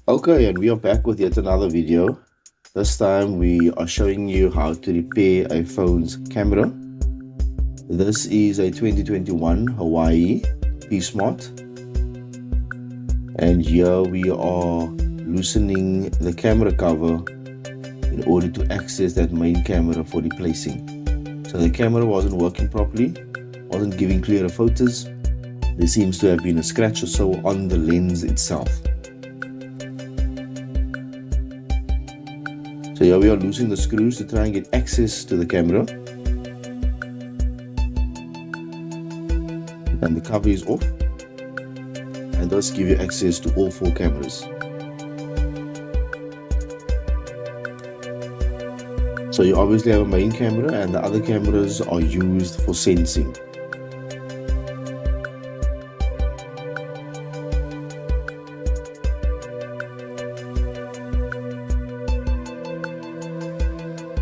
Okay, and we are back with yet another video. This time we are showing you how to repair a phone's camera. This is a 2021 Hawaii P-Smart, and here we are loosening the camera cover in order to access that main camera for replacing. So the camera wasn't working properly, wasn't giving clearer photos. There seems to have been a scratch or so on the lens itself. So here we are loosening the screws to try and get access to the camera. And the cover is off, and thus give you access to all 4 cameras. So you obviously have a main camera, and the other cameras are used for sensing.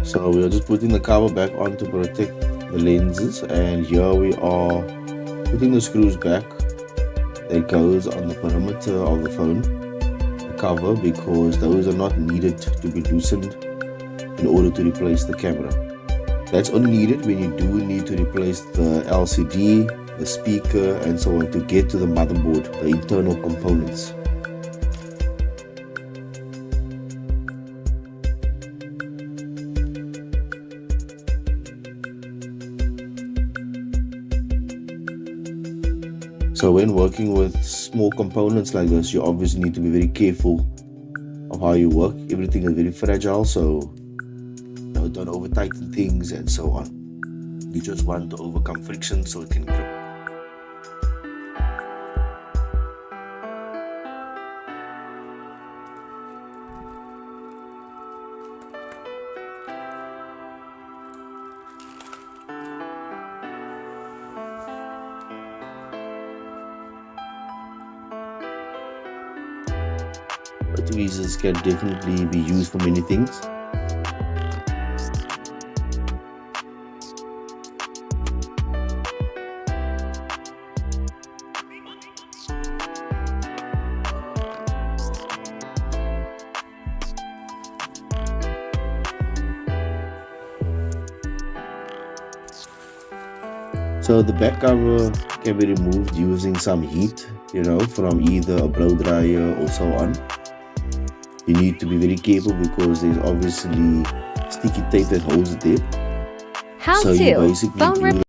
So we are just putting the cover back on to protect the lenses, and here we are putting the screws back that goes on the perimeter of the phone, the cover, because those are not needed to be loosened in order to replace the camera. That's only needed when you do need to replace the LCD, the speaker, and so on to get to the motherboard, the internal components. So when working with small components like this, you obviously need to be very careful of how you work. Everything is very fragile, so don't over tighten things and so on. You just want to overcome friction so it can grip. Tweezers can definitely be used for many things. So the back cover can be removed using some heat, from either a blow dryer or so on. You need to be very careful because there's obviously sticky tape that holds it there. How so to you basically phone